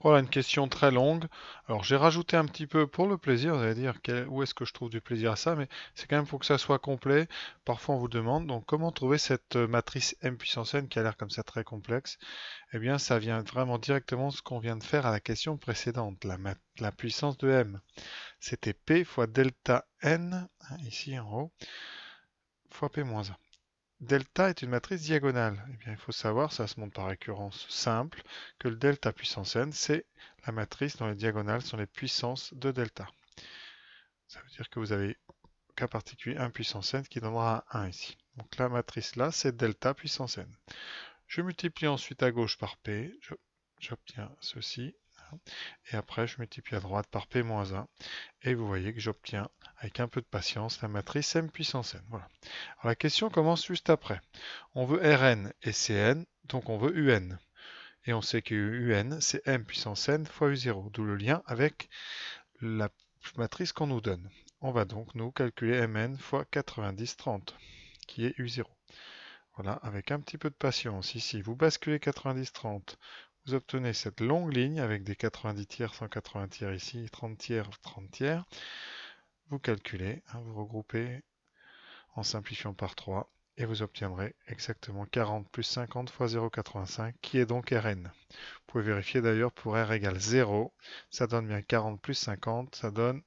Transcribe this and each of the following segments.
Voilà une question très longue. Alors j'ai rajouté un petit peu pour le plaisir, vous allez dire où est-ce que je trouve du plaisir à ça, mais c'est quand même pour que ça soit complet. Parfois on vous demande donc comment trouver cette matrice m puissance n qui a l'air comme ça très complexe. Eh bien ça vient vraiment directement de ce qu'on vient de faire à la question précédente, la puissance de m. C'était p fois delta n, hein, ici en haut, fois p moins 1. Delta est une matrice diagonale. Eh bien, il faut savoir, ça se montre par récurrence simple, que le delta puissance n, c'est la matrice dont les diagonales sont les puissances de delta. Ça veut dire que vous avez cas particulier 1 puissance n qui donnera un 1 ici. Donc la matrice là, c'est delta puissance n. Je multiplie ensuite à gauche par p, j'obtiens ceci. Et après, je multiplie à droite par p moins 1. Et vous voyez que j'obtiens, avec un peu de patience, la matrice m puissance n. Voilà. Alors, la question commence juste après. On veut Rn et Cn, donc on veut Un. Et on sait que Un, c'est m puissance n fois U0, d'où le lien avec la matrice qu'on nous donne. On va donc nous calculer Mn fois 90-30, qui est U0. Voilà, avec un petit peu de patience. Ici, vous basculez 90-30, vous obtenez cette longue ligne avec des 90 tiers, 180 tiers ici, 30 tiers, 30 tiers. Vous calculez, hein, vous regroupez en simplifiant par 3 et vous obtiendrez exactement 40 plus 50 fois 0,85 qui est donc Rn. Vous pouvez vérifier d'ailleurs pour R égale 0, ça donne bien 40 plus 50, ça donne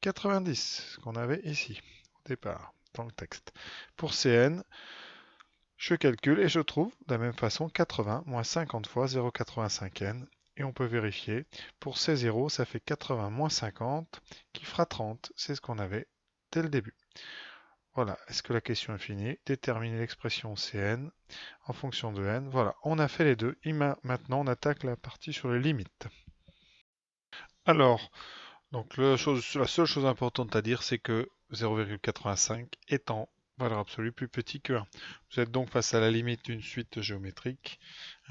90, ce qu'on avait ici au départ dans le texte. Pour Cn, je calcule et je trouve de la même façon 80 moins 50 fois 0,85n. Et on peut vérifier. Pour C0, ça fait 80 moins 50 qui fera 30. C'est ce qu'on avait dès le début. Voilà, est-ce que la question est finie? Déterminer l'expression Cn en fonction de n. Voilà, on a fait les deux. Maintenant, on attaque la partie sur les limites. Alors, donc la seule chose importante à dire, c'est que 0,85 est en valeur absolue plus petit que 1. Vous êtes donc face à la limite d'une suite géométrique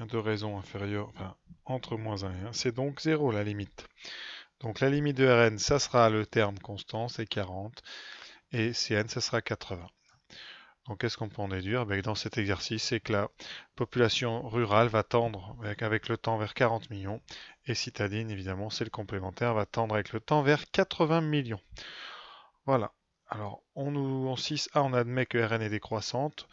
de raison inférieure, enfin, entre moins 1 et 1. C'est donc 0 la limite. Donc la limite de Rn, ça sera le terme constant, c'est 40, et Cn, ça sera 80. Donc qu'est-ce qu'on peut en déduire? Dans cet exercice, c'est que la population rurale va tendre avec le temps vers 40 millions et citadine, évidemment, c'est le complémentaire, va tendre avec le temps vers 80 millions. Voilà. Alors, en 6a, on admet que Rn est décroissante.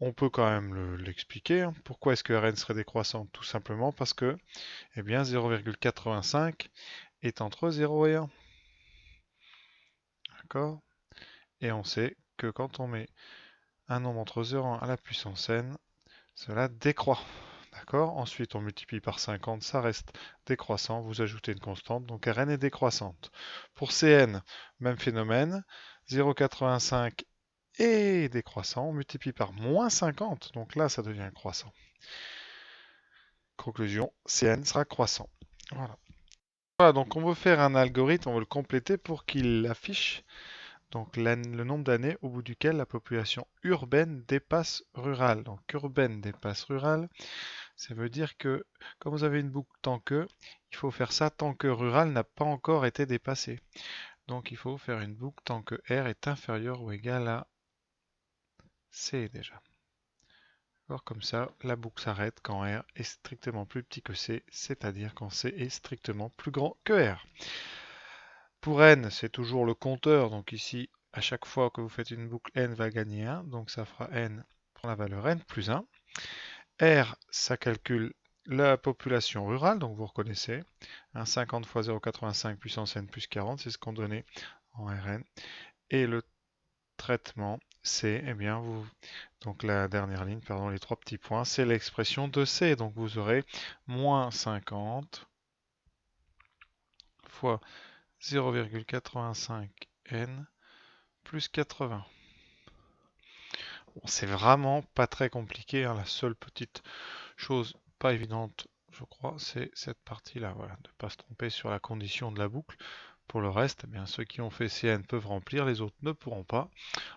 On peut quand même l'expliquer, hein. Pourquoi est-ce que Rn serait décroissante? Tout simplement parce que eh bien, 0,85 est entre 0 et 1. D'accord? Et on sait que quand on met un nombre entre 0 et 1 à la puissance n, cela décroît. D'accord? Ensuite, on multiplie par 50, ça reste décroissant. Vous ajoutez une constante, donc Rn est décroissante. Pour Cn, même phénomène. 0,85 est décroissant. On multiplie par moins 50, donc là, ça devient croissant. Conclusion, Cn sera croissant. Voilà. Voilà, donc on veut faire un algorithme, on veut le compléter pour qu'il affiche donc le nombre d'années au bout duquel la population urbaine dépasse rurale. Donc urbaine dépasse rurale, ça veut dire que quand vous avez une boucle tant que, il faut faire ça tant que rural n'a pas encore été dépassé. Donc il faut faire une boucle tant que R est inférieur ou égal à C déjà. Alors comme ça, la boucle s'arrête quand R est strictement plus petit que C, c'est-à-dire quand C est strictement plus grand que R. Pour N, c'est toujours le compteur, donc ici, à chaque fois que vous faites une boucle, N va gagner 1, donc ça fera N pour la valeur N plus 1. R, ça calcule la population rurale, donc vous reconnaissez, 50 fois 0,85 puissance n plus 40, c'est ce qu'on donnait en Rn. Et le traitement C, eh bien, donc la dernière ligne, pardon, les trois petits points, c'est l'expression de C. Donc vous aurez moins 50 fois 0,85 n plus 80. Bon, c'est vraiment pas très compliqué, hein. La seule petite chose pas évidente, je crois, c'est cette partie-là. Voilà, de ne pas se tromper sur la condition de la boucle. Pour le reste, eh bien, ceux qui ont fait CN peuvent remplir, les autres ne pourront pas.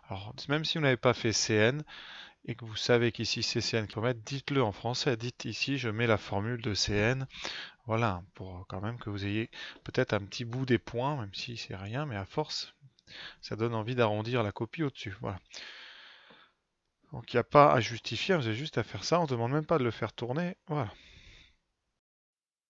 Alors, même si vous n'avez pas fait CN et que vous savez qu'ici c'est CN km, dites-le en français. Dites ici, je mets la formule de CN. Voilà, pour quand même que vous ayez peut-être un petit bout des points, même si c'est rien, mais à force, ça donne envie d'arrondir la copie au-dessus. Voilà. Donc il n'y a pas à justifier, vous avez juste à faire ça, on ne demande même pas de le faire tourner. Voilà.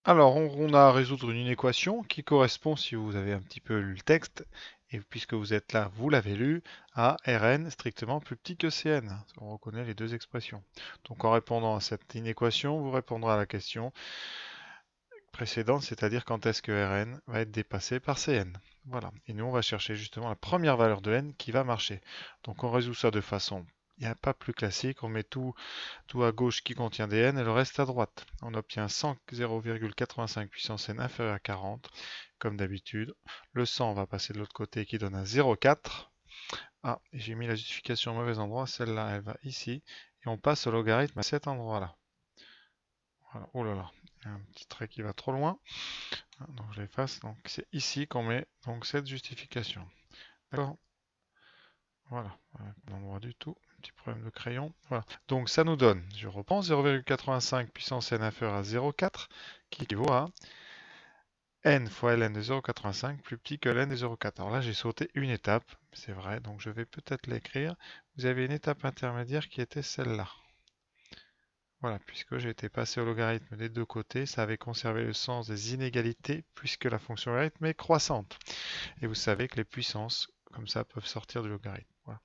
Alors, on a à résoudre une équation qui correspond, si vous avez un petit peu lu le texte, et puisque vous êtes là, vous l'avez lu, à Rn strictement plus petit que Cn. On reconnaît les deux expressions. Donc, en répondant à cette inéquation, vous répondrez à la question précédente, c'est-à-dire quand est-ce que Rn va être dépassé par Cn. Voilà. Et nous, on va chercher justement la première valeur de n qui va marcher. Donc, on résout ça de façon, il n'y a pas plus classique, on met tout à gauche qui contient des n et le reste à droite. On obtient 100 0,85 puissance n inférieur à 40, comme d'habitude. Le 100 va passer de l'autre côté qui donne un 0,4. Ah, j'ai mis la justification au mauvais endroit, celle-là elle va ici. Et on passe au logarithme à cet endroit-là. Voilà. Oh là là, il y a un petit trait qui va trop loin. Donc je l'efface. Donc c'est ici qu'on met donc cette justification. D'accord. Voilà, pas d'endroit du tout. Petit problème de crayon. Voilà. Donc ça nous donne, je reprends, 0,85 puissance n inférieure à 0,4 qui équivaut à n fois ln de 0,85 plus petit que ln de 0,4. Alors là, j'ai sauté une étape, c'est vrai, donc je vais peut-être l'écrire. Vous avez une étape intermédiaire qui était celle-là. Voilà, puisque j'ai été passé au logarithme des deux côtés, ça avait conservé le sens des inégalités puisque la fonction logarithme est croissante. Et vous savez que les puissances, comme ça, peuvent sortir du logarithme. Voilà.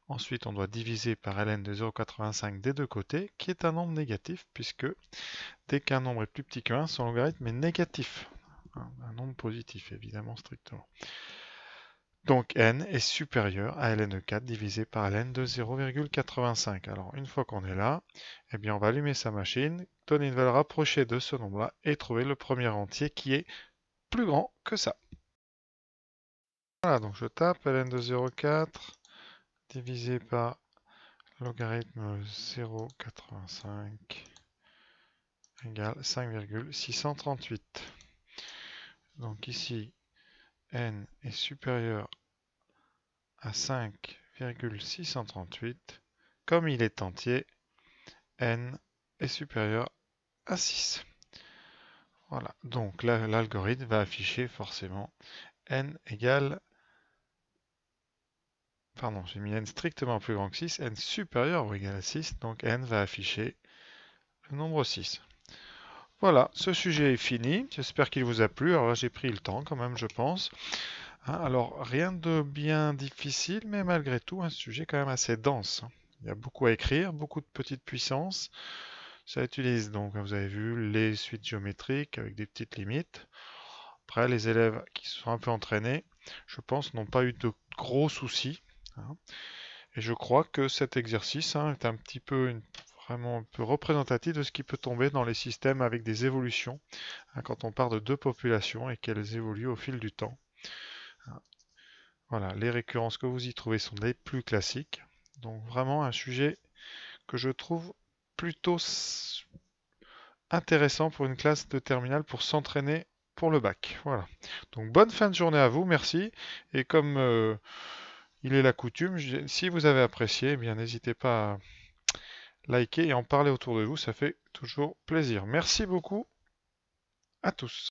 Ensuite, on doit diviser par ln de 0,85 des deux côtés, qui est un nombre négatif, puisque dès qu'un nombre est plus petit que 1, son logarithme est négatif. Un nombre positif, évidemment, strictement. Donc n est supérieur à ln de 4 divisé par ln de 0,85. Alors, une fois qu'on est là, eh bien, on va allumer sa machine, donner une valeur approchée de ce nombre-là et trouver le premier entier qui est plus grand que ça. Voilà, donc je tape ln de 0,4 divisé par logarithme 0,85 égale 5,638. Donc ici, n est supérieur à 5,638. Comme il est entier, n est supérieur à 6. Voilà, donc l'algorithme va afficher forcément n égale... Pardon, j'ai mis n strictement plus grand que 6, n supérieur ou égal à 6, donc n va afficher le nombre 6. Voilà, ce sujet est fini. J'espère qu'il vous a plu. Alors là, j'ai pris le temps quand même, je pense. Alors, rien de bien difficile, mais malgré tout, un sujet quand même assez dense. Il y a beaucoup à écrire, beaucoup de petites puissances. Ça utilise donc, vous avez vu, les suites géométriques avec des petites limites. Après, les élèves qui se sont un peu entraînés, je pense, n'ont pas eu de gros soucis. Et je crois que cet exercice est un petit peu vraiment un peu représentatif de ce qui peut tomber dans les systèmes avec des évolutions, quand on part de deux populations et qu'elles évoluent au fil du temps. Voilà, les récurrences que vous y trouvez sont des plus classiques. Donc vraiment un sujet que je trouve plutôt intéressant pour une classe de terminale pour s'entraîner pour le bac. Voilà. Donc bonne fin de journée à vous, merci. Et comme il est la coutume, si vous avez apprécié, eh bien n'hésitez pas à liker et en parler autour de vous, ça fait toujours plaisir. Merci beaucoup à tous.